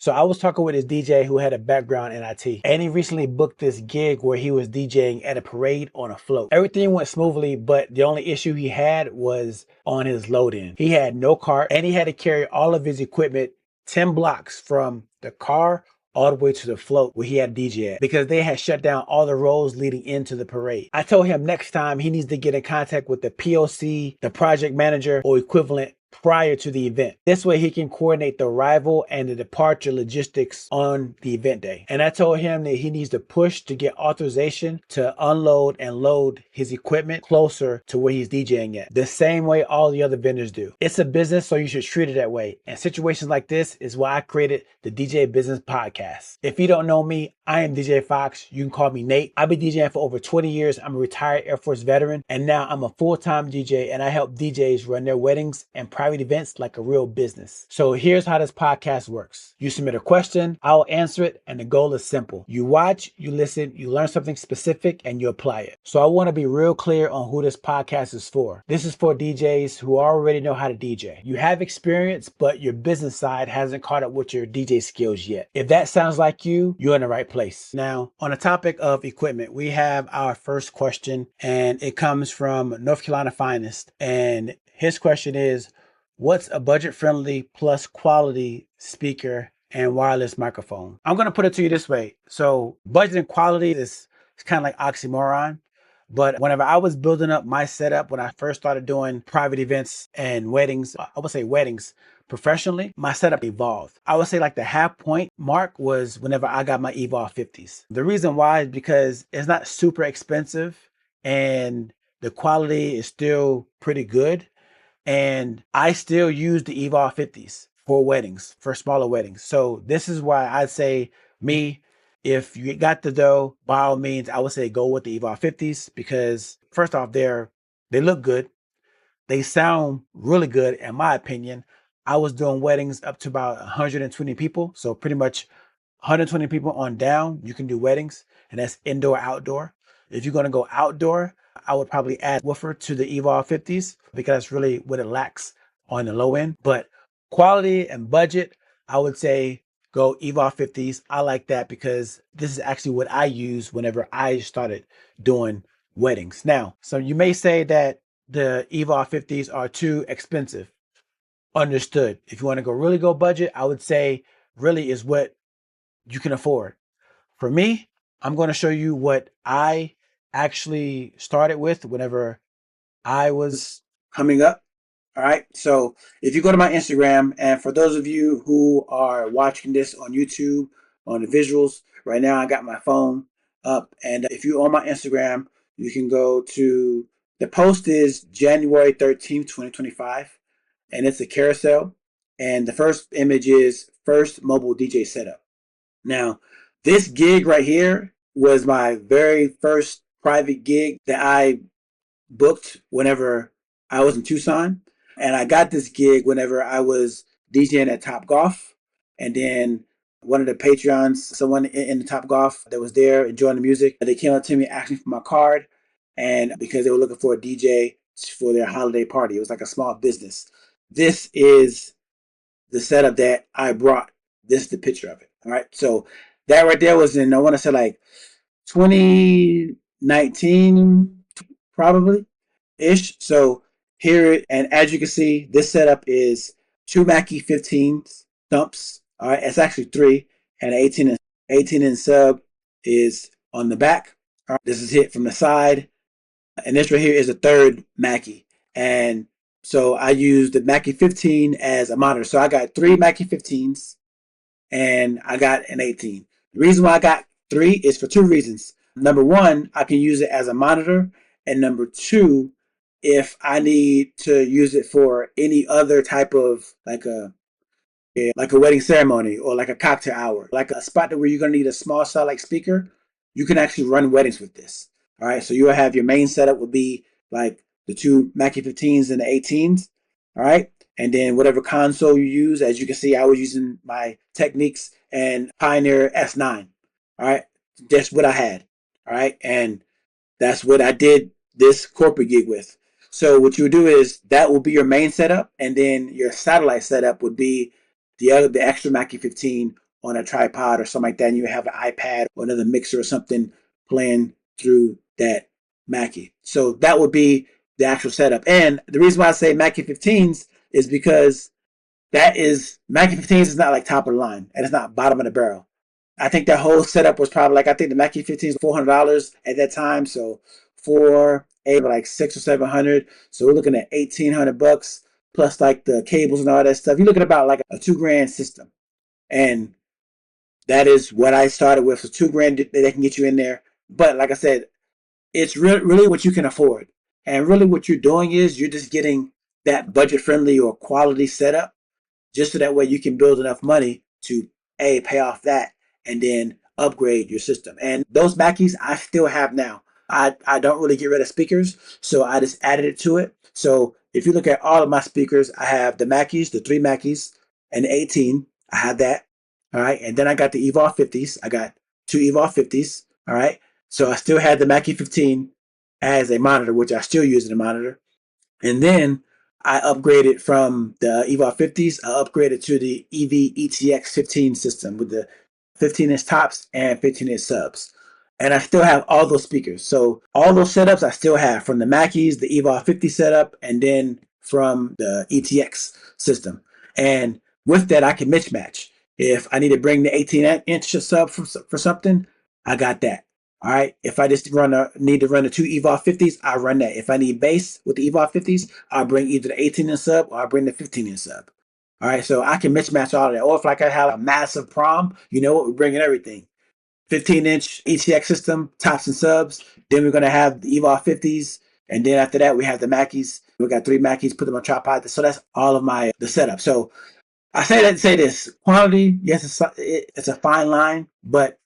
So I was talking with this DJ who had a background in IT, and he recently booked this gig where he was DJing at a parade on a float. Everything went smoothly, but the only issue he had was on his load in. He had no cart, and he had to carry all of his equipment 10 blocks from the car all the way to the float where he had DJ at, because they had shut down all the roads leading into the parade. I told him next time he needs to get in contact with the POC, the project manager, or equivalent prior to the event. This way he can coordinate the arrival and the departure logistics on the event day. And I told him that he needs to push to get authorization to unload and load his equipment closer to where he's DJing at, the same way all the other vendors do. It's a business, so you should treat it that way. And situations like this is why I created the DJ Business Podcast. If you don't know me, I am DJ Fox. You can call me Nate. I've been DJing for over 20 years. I'm a retired Air Force veteran, and now I'm a full-time DJ, and I help DJs run their weddings and private events like a real business. So here's how this podcast works. You submit a question, I'll answer it, and the goal is simple. You watch, you listen, you learn something specific, and you apply it. So I want to be real clear on who this podcast is for. This is for DJs who already know how to DJ. You have experience, but your business side hasn't caught up with your DJ skills yet. If that sounds like you, you're in the right place. Now, on the topic of equipment, we have our first question, and it comes from North Carolina Finest. And his question is, what's a budget-friendly plus quality speaker and wireless microphone? I'm going to put it to you this way. So budget and quality is kind of like oxymoron. But whenever I was building up my setup, when I first started doing private events and weddings, I would say weddings professionally, my setup evolved. I would say like the half point mark was whenever I got my Evolve 50s. The reason why is because it's not super expensive and the quality is still pretty good. And I still use the Evolve 50s for weddings, for smaller weddings. So this is why I'd say me, if you got the dough, by all means, I would say go with the Evolve 50s, because first off, they look good. They sound really good, in my opinion. I was doing weddings up to about 120 people. So pretty much 120 people on down, you can do weddings, and that's indoor, outdoor. If you're going to go outdoor, I would probably add woofer to the Evolve 50s, because that's really what it lacks on the low end. But quality and budget, I would say go Evolve 50s. I like that because this is actually what I use whenever I started doing weddings. Now, so you may say that the Evolve 50s are too expensive. Understood. If you want to really go budget, I would say really is what you can afford. For me, I'm going to show you what I actually started with whenever I was coming up. All right. So if you go to my Instagram, and for those of you who are watching this on YouTube, on the visuals, right now I got my phone up. And if you're on my Instagram, you can go to, the post is January 13th, 2025. And it's a carousel. And the first image is first mobile DJ setup. Now, this gig right here was my very first private gig that I booked whenever I was in Tucson. And I got this gig whenever I was DJing at Top Golf. And then one of the Patreons, someone in the Top Golf that was there enjoying the music, they came up to me asking for my card. And because they were looking for a DJ for their holiday party, it was like a small business. This is the setup that I brought. This is the picture of it. All right. So that right there was in, I want to say like 2019, probably ish. So here, and as you can see, this setup is two Mackie 15s thumps. All right. It's actually three, and 18 and sub is on the back. All right. This is hit from the side. And this right here is a third Mackie. And so I used the Mackie 15 as a monitor. So I got three Mackie 15s and I got an 18. The reason why I got three is for two reasons. Number one, I can use it as a monitor. And number two, if I need to use it for any other type of like a wedding ceremony or like a cocktail hour, like a spot where you're going to need a small cell like speaker, you can actually run weddings with this. All right. So you'll have your main setup would be like the two Mackie 15s and the 18s. All right. And then whatever console you use, as you can see, I was using my Technics and Pioneer S9. All right. That's what I had. All right. And that's what I did this corporate gig with. So what you would do is that will be your main setup. And then your satellite setup would be the extra Mackie 15 on a tripod or something like that, and you have an iPad or another mixer or something playing through that Mackie. So that would be the actual setup. And the reason why I say Mackie 15s is because that is Mackie 15s is not like top of the line and it's not bottom of the barrel. I think that whole setup was probably like, I think the Mackie 15s were $400 at that time. So for a like 600 or 700. So we're looking at 1,800 bucks plus like the cables and all that stuff. You're looking about like a $2,000 system. And that is what I started with. So $2,000 that they can get you in there. But like I said, it's really what you can afford. And really what you're doing is you're just getting that budget friendly or quality setup just so that way you can build enough money to pay off that and then upgrade your system. And those Mackies I still have now. I don't really get rid of speakers, so I just added it to it. So if you look at all of my speakers, I have the Mackies, the 3 Mackies, and the 18. I have that. All right. And then I got the Evolve 50s. I got 2 Evolve 50s. All right. So I still had the Mackie 15 as a monitor, which I still use as a monitor. And then I upgraded from the Evolve 50s, I upgraded to the EV-ETX 15 system with the 15-inch tops and 15-inch subs. And I still have all those speakers. So all those setups I still have from the Mackies, the Evolve 50 setup, and then from the ETX system. And with that, I can mismatch. If I need to bring the 18-inch sub for something, I got that. All right. If I just need to run the 2 Evolve 50s, I run that. If I need bass with the Evolve 50s, I'll bring either the 18-inch sub or I'll bring the 15-inch sub. All right. So I can mismatch all of that. Or if like I have a massive prom, you know what? We're bringing everything. 15-inch ETX system, tops and subs. Then we're going to have the Evolve 50s. And then after that, we have the Mackies. We got 3 Mackies, put them on tripod. So that's all of the setup. So I say that to say this. Quality, yes, it's a fine line, but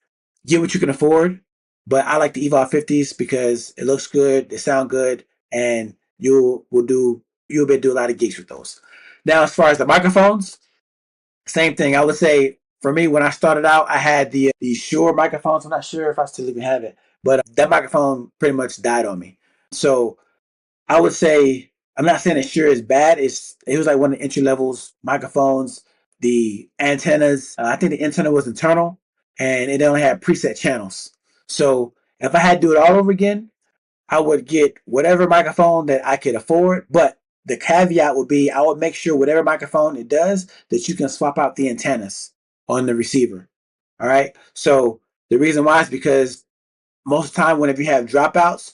get what you can afford. But I like the Evolve 50s because it looks good, they sound good, and you'll be able to do a lot of gigs with those. Now, as far as the microphones, same thing. I would say for me, when I started out, I had the Shure microphones. I'm not sure if I still even have it, but that microphone pretty much died on me. So I would say I'm not saying that Shure is bad. It was like one of the entry levels microphones. The antennas, I think the antenna was internal, and it only had preset channels. So if I had to do it all over again, I would get whatever microphone that I could afford. But the caveat would be I would make sure whatever microphone it does that you can swap out the antennas on the receiver. All right. So the reason why is because most of the time, whenever you have dropouts,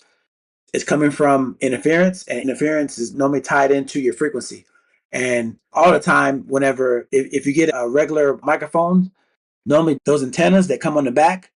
it's coming from interference, and interference is normally tied into your frequency. And all the time, whenever if you get a regular microphone, normally those antennas that come on the back,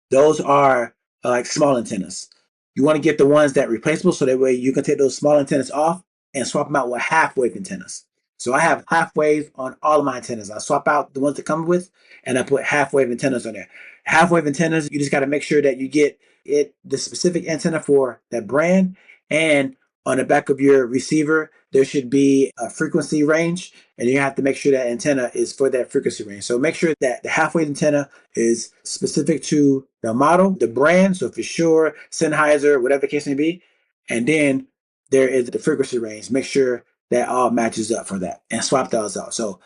those are like small antennas. You want to get the ones that are replaceable so that way you can take those small antennas off and swap them out with half wave antennas. So I have half wave on all of my antennas. I swap out the ones that come with and I put half wave antennas on there. Half wave antennas, you just got to make sure that you get the specific antenna for that brand, and on the back of your receiver there should be a frequency range, and you have to make sure that antenna is for that frequency range. So make sure that the half wave antenna is specific to the model, the brand. So if it's Shure, Sennheiser, whatever the case may be, and then there is the frequency range. Make sure that all matches up for that and swap those out. So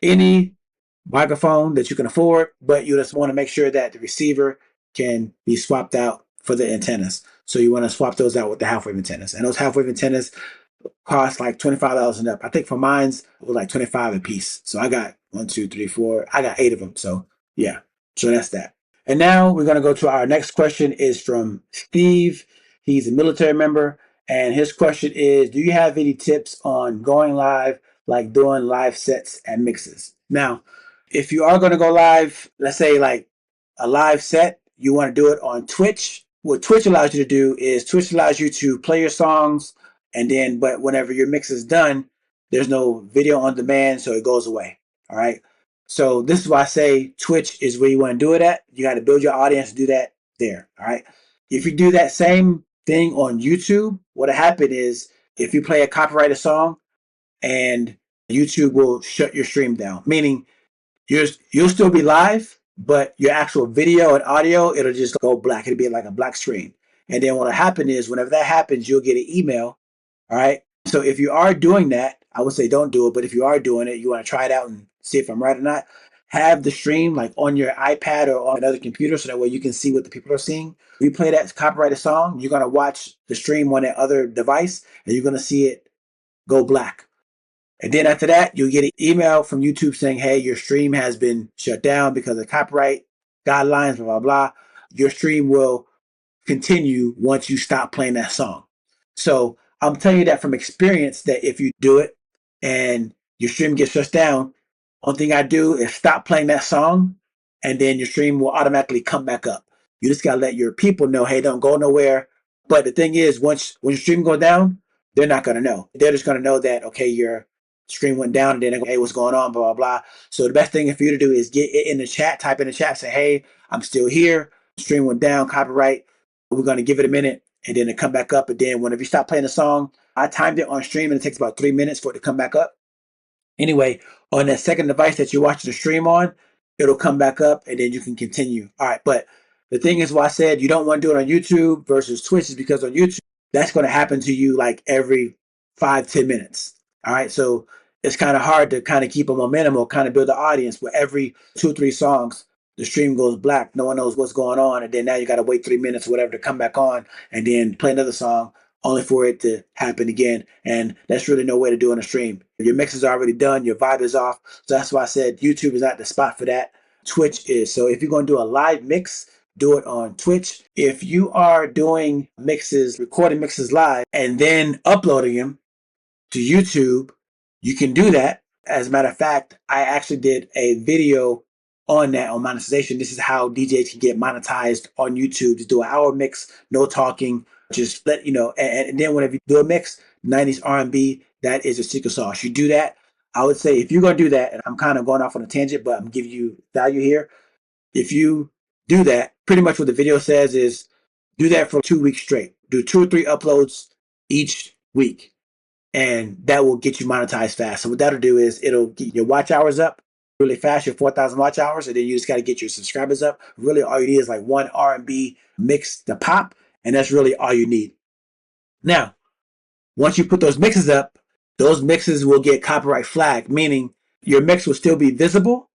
any microphone that you can afford, but you just want to make sure that the receiver can be swapped out for the antennas. So you want to swap those out with the half wave antennas. And those half wave antennas cost like $25 and up. I think for mine's it was like 25 a piece. So I got 1, 2, 3, 4. I got 8 of them. So yeah. So that's that. And now we're going to go to our next question is from Steve. He's a military member. And his question is, do you have any tips on going live, like doing live sets and mixes? Now, if you are going to go live, let's say like a live set, you want to do it on Twitch. What Twitch allows you to do is Twitch allows you to play your songs, and then, but whenever your mix is done, there's no video on demand, so it goes away. All right. So this is why I say Twitch is where you want to do it at. You got to build your audience to do that there. All right. If you do that same thing on YouTube, what'll happen is if you play a copyrighted song, and YouTube will shut your stream down, meaning you'll still be live, but your actual video and audio, it'll just go black. It'll be like a black screen. And then what'll happen is whenever that happens, you'll get an email. All right. So if you are doing that, I would say don't do it. But if you are doing it, you want to try it out and see if I'm right or not. have the stream like on your iPad or on another computer so that way you can see what the people are seeing. If you play that copyrighted song, you're gonna watch the stream on that other device and you're gonna see it go black. And then after that, you'll get an email from YouTube saying, hey, your stream has been shut down because of copyright guidelines, blah, blah, blah. Your stream will continue once you stop playing that song. So I'm telling you that from experience that if you do it and your stream gets shut down, one thing I do is stop playing that song and then your stream will automatically come back up. You just gotta let your people know, hey, don't go nowhere. But the thing is, once when your stream goes down, they're not gonna know. They're just gonna know that okay, your stream went down, and then they go, hey, what's going on, blah blah blah. So the best thing for you to do is get it in the chat, type in the chat, say, hey, I'm still here. Stream went down, copyright. We're gonna give it a minute, and then it come back up. And then whenever you stop playing the song, I timed it on stream, and it takes about 3 minutes for it to come back up. Anyway, on that second device that you're watching the stream on, it'll come back up and then you can continue. All right, but the thing is why I said you don't want to do it on YouTube versus Twitch is because on YouTube, that's going to happen to you like every 5-10 minutes. All right, so it's kind of hard to kind of keep a momentum or kind of build an audience where every 2-3 songs, the stream goes black. No one knows what's going on. And then now you got to wait 3 minutes or whatever to come back on and then play another song only for it to happen again. And that's really no way to do on a stream. Your mix is already done. Your vibe is off. So that's why I said YouTube is not the spot for that. Twitch is. So if you're going to do a live mix, do it on Twitch. If you are doing mixes, recording mixes live, and then uploading them to YouTube, you can do that. As a matter of fact, I actually did a video on that on monetization. This is how DJs can get monetized on YouTube. Just do an hour mix, no talking, just let you know. And then whenever you do a mix, 90s R&B, that is a secret sauce. You do that. I would say if you're going to do that, and I'm kind of going off on a tangent, but I'm giving you value here. If you do that, pretty much what the video says is do that for 2 weeks straight. Do 2 or 3 uploads each week. And that will get you monetized fast. So what that'll do is it'll get your watch hours up really fast, your 4,000 watch hours, and then you just got to get your subscribers up. Really, all you need is like one R&B mix to pop, and that's really all you need. Now, once you put those mixes up, those mixes will get copyright flagged, meaning your mix will still be visible,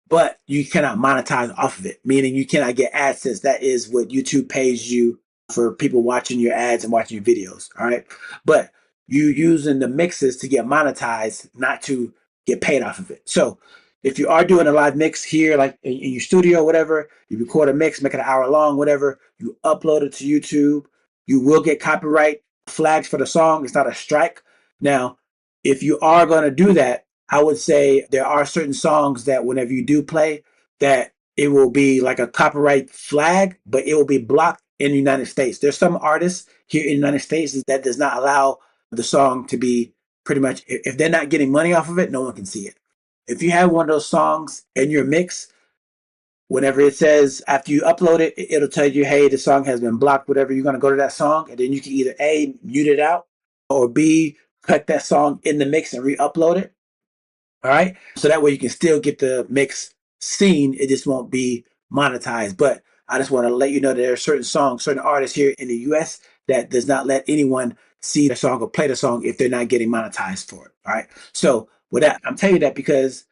but you cannot monetize off of it, meaning you cannot get AdSense. That is what YouTube pays you for people watching your ads and watching your videos. All right. But you using the mixes to get monetized, not to get paid off of it. So if you are doing a live mix here, like in your studio, whatever, you record a mix, make it an hour long, whatever, you upload it to YouTube, you will get copyright flags for the song. It's not a strike. Now, if you are going to do that, I would say there are certain songs that whenever you do play, that it will be like a copyright flag, but it will be blocked in the United States. There's some artists here in the United States that does not allow the song to be pretty much, if they're not getting money off of it, no one can see it. If you have one of those songs in your mix, whenever it says after you upload it, it'll tell you, hey, the song has been blocked, whatever. You're going to go to that song, and then you can either A, mute it out, or B, cut that song in the mix and re-upload it. All right. So that way you can still get the mix seen. It just won't be monetized. But I just want to let you know that there are certain songs, certain artists here in the US that does not let anyone see the song or play the song if they're not getting monetized for it. All right. So with that, I'm telling you that because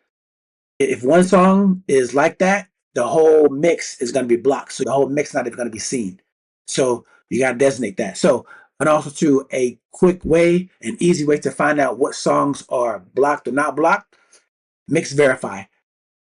if one song is like that, the whole mix is going to be blocked. So the whole mix is not even going to be seen. So you got to designate that. So, and also to a quick way, an easy way to find out what songs are blocked or not blocked, Mix Verify.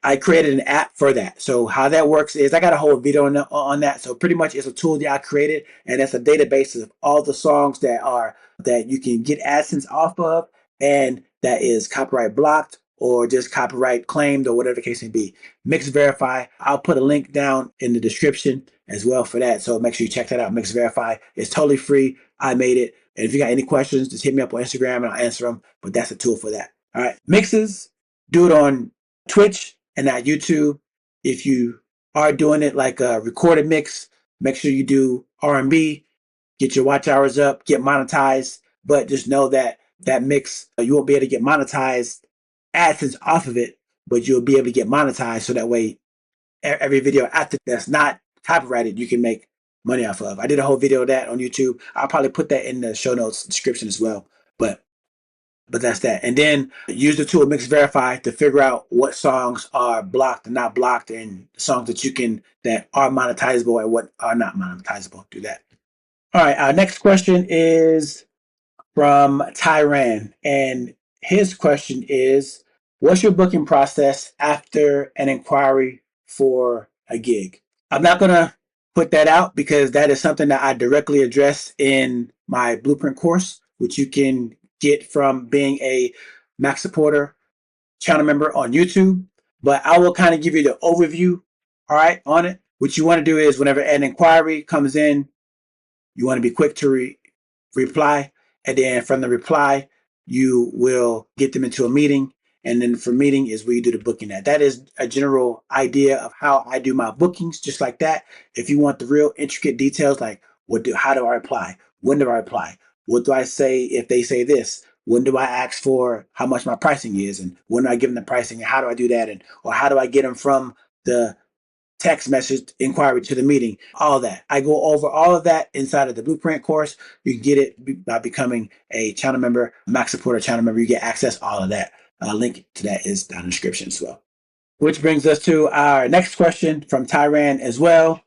I created an app for that. So how that works is I got a whole video on that. So pretty much it's a tool that I created, and it's a database of all the songs that you can get AdSense off of, and that is copyright blocked or just copyright claimed or whatever the case may be. Mix Verify. I'll put a link down in the description as well for that. So make sure you check that out. Mix Verify. It's totally free. I made it. And if you got any questions, just hit me up on Instagram and I'll answer them. But that's a tool for that. All right. Mixes, do it on Twitch and not YouTube. If you are doing it like a recorded mix, make sure you do R&B, get your watch hours up, get monetized. But just know that that mix, you won't be able to get monetized AdSense off of it, but you'll be able to get monetized. So that way, every video after that's not copyrighted, you can make money off of. I did a whole video of that on YouTube. I'll probably put that in the show notes description as well. But But that's that. And then use the tool Mix Verify to figure out what songs are blocked and not blocked, and songs that you can that are monetizable and what are not monetizable. Do that. All right. Our next question is from Tyran, and his question is, what's your booking process after an inquiry for a gig? I'm not going to put that out because that is something that I directly address in my blueprint course, which you can get from being a Mac supporter channel member on YouTube. But I will kind of give you the overview, all right, on it. What you want to do is whenever an inquiry comes in, you want to be quick to reply. And then from the reply, you will get them into a meeting. And then for meeting is where you do the booking at. That is a general idea of how I do my bookings, just like that. If you want the real intricate details, like how do I apply? When do I apply? What do I say if they say this? When do I ask for how much my pricing is? And when do I give them the pricing? And how do I do that? And or how do I get them from the text message inquiry to the meeting, all that. I go over all of that inside of the blueprint course. You can get it by becoming a channel member, Mac supporter channel member. You get access all of that. Link to that is down in the description as well. Which brings us to our next question from Tyran as well.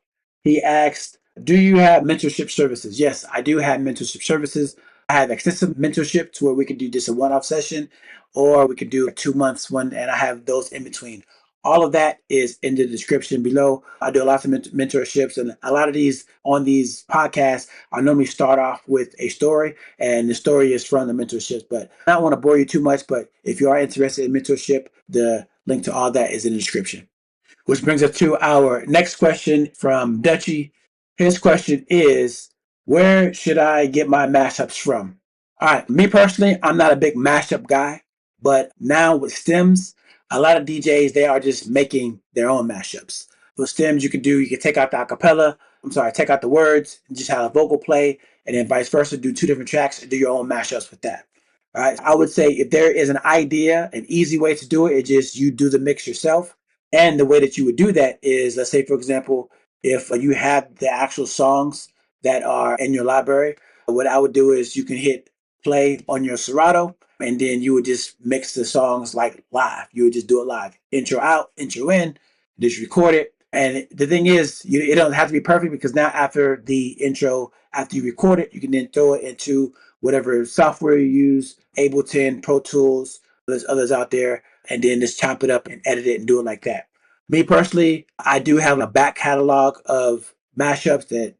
He asked, do you have mentorship services? Yes, I do have mentorship services. I have extensive mentorship to where we can do just a one-off session, or we could do a 2 months one, and I have those in between. All of that is in the description below. I do a lot of mentorships, and a lot of these on these podcasts, I normally start off with a story, and the story is from the mentorships. But I don't want to bore you too much, but if you are interested in mentorship, the link to all that is in the description. Which brings us to our next question from Dutchy. His question is, where should I get my mashups from? All right, me personally, I'm not a big mashup guy, but now with stems, a lot of DJs, they are just making their own mashups. With stems, you can take out the acapella, take out the words, and just have a vocal play, and then vice versa, do two different tracks and do your own mashups with that. All right, I would say if there is an idea, an easy way to do it, it's just you do the mix yourself. And the way that you would do that is, let's say, for example, if you have the actual songs that are in your library, what I would do is you can hit play on your Serato, and then you would just mix the songs like live. You would just do it live. Intro out, intro in, just record it. And the thing is, it don't have to be perfect because now after the intro, after you record it, you can then throw it into whatever software you use, Ableton, Pro Tools, there's others out there, and then just chop it up and edit it and do it like that. Me personally, I do have a back catalog of mashups that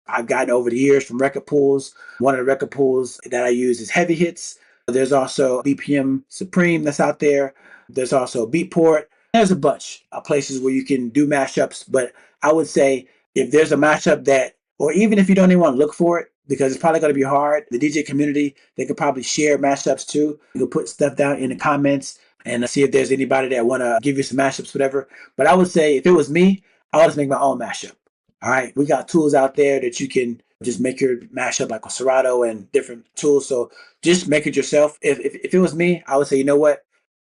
I've gotten over the years from record pools. One of the record pools that I use is Heavy Hits. There's also BPM Supreme that's out there. There's also Beatport. There's a bunch of places where you can do mashups, but I would say if there's a mashup that, or even if you don't even want to look for it, because it's probably going to be hard, the DJ community, they could probably share mashups too. You can put stuff down in the comments and see if there's anybody that want to give you some mashups, whatever. But I would say if it was me, I would just make my own mashup. All right, we got tools out there that you can just make your mashup like a Serato and different tools. So just make it yourself. If it was me, I would say, you know what?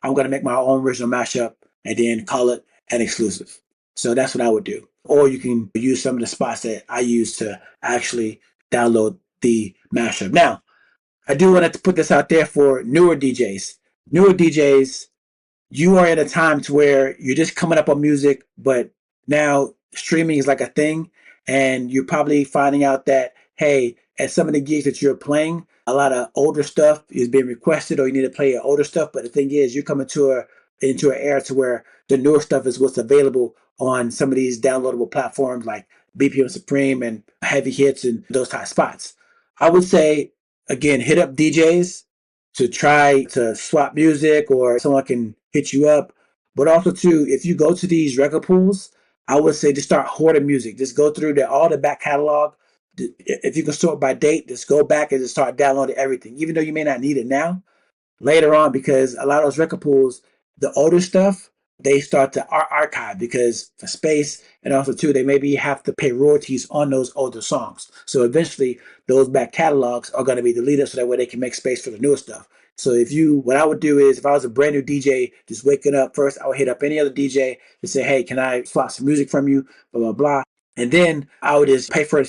I'm going to make my own original mashup and then call it an exclusive. So that's what I would do. Or you can use some of the spots that I use to actually download the mashup. Now, I do want to put this out there for newer DJs. Newer DJs, you are at a time to where you're just coming up on music, but now streaming is like a thing, and you're probably finding out that, hey, at some of the gigs that you're playing, a lot of older stuff is being requested, or you need to play your older stuff. But the thing is, you're coming into an era to where the newer stuff is what's available on some of these downloadable platforms like BPM Supreme and Heavy Hits and those type of spots. I would say, again, hit up DJs to try to swap music, or someone can hit you up. But also too, if you go to these record pools, I would say just start hoarding music. Just go through all the back catalog. If you can sort by date, just go back and just start downloading everything, even though you may not need it now, later on, because a lot of those record pools, the older stuff, they start to archive because for space, and also too, they maybe have to pay royalties on those older songs. So eventually those back catalogs are going to be deleted so that way they can make space for the newer stuff. So what I would do is, if I was a brand new DJ just waking up, first I would hit up any other DJ to say, hey, can I swap some music from you, blah, blah, blah. And then I would just pay for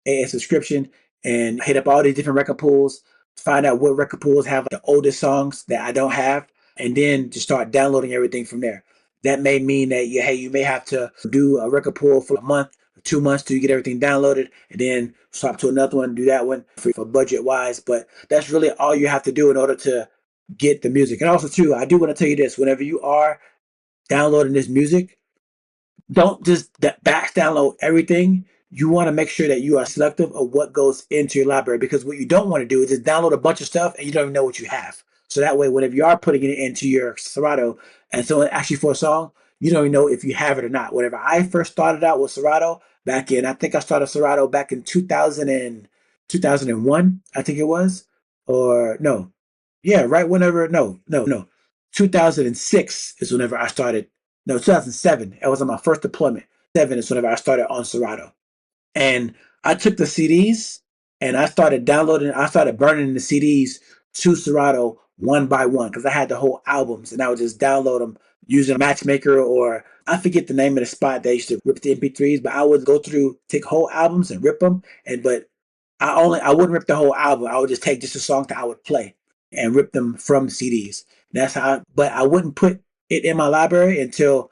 a subscription and hit up all these different record pools, find out what record pools have the oldest songs that I don't have, and then just start downloading everything from there. That may mean that you may have to do a record pool for a month, 2 months till you get everything downloaded, and then swap to another one, do that one for budget wise. But that's really all you have to do in order to get the music. And also too, I do want to tell you this: whenever you are downloading this music, don't just batch download everything. You want to make sure that you are selective of what goes into your library, because what you don't want to do is just download a bunch of stuff and you don't even know what you have. So that way, whenever you are putting it into your Serato and someone asks you for a song, you don't even know if you have it or not. Whenever I first started out with Serato back in, I think I started Serato back in 2001, I think it was, or no, yeah, right whenever, no, 2006 is whenever I started. No, 2007. It was on my first deployment. Seven is whenever I started on Serato. And I took the CDs and I started downloading, I started burning the CDs to Serato one by one because I had the whole albums and I would just download them using a matchmaker, or I forget the name of the spot they used to rip the MP3s, but I would go through, take whole albums and rip them. But I wouldn't rip the whole album. I would just take just a song that I would play and rip them from CDs. That's how, but I wouldn't put it in my library until,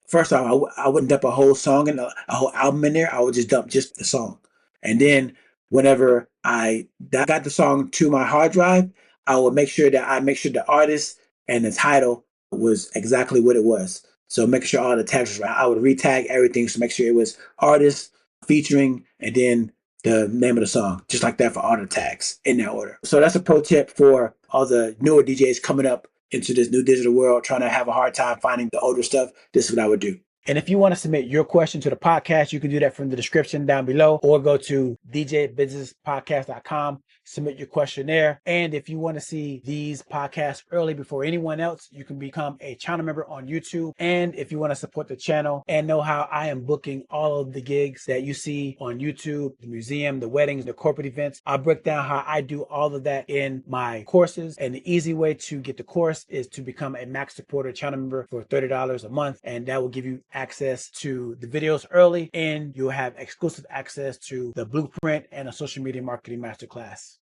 first off, I wouldn't dump a whole song and a whole album in there. I would just dump just the song. And then whenever I got the song to my hard drive, I would make sure that I make sure the artist and the title was exactly what it was. So make sure all the tags was right. I would retag everything to make sure it was artist, featuring, and then the name of the song, just like that for all the tags in that order. So that's a pro tip for all the newer DJs coming up into this new digital world, trying to have a hard time finding the older stuff. This is what I would do. And if you want to submit your question to the podcast, you can do that from the description down below, or go to djbusinesspodcast.com, submit your question there. And if you want to see these podcasts early before anyone else, you can become a channel member on YouTube. And if you want to support the channel and know how I am booking all of the gigs that you see on YouTube, the museum, the weddings, the corporate events, I break down how I do all of that in my courses. And the easy way to get the course is to become a Max Supporter channel member for $30 a month. And that will give you access to the videos early, and you'll have exclusive access to the blueprint and a social media marketing masterclass.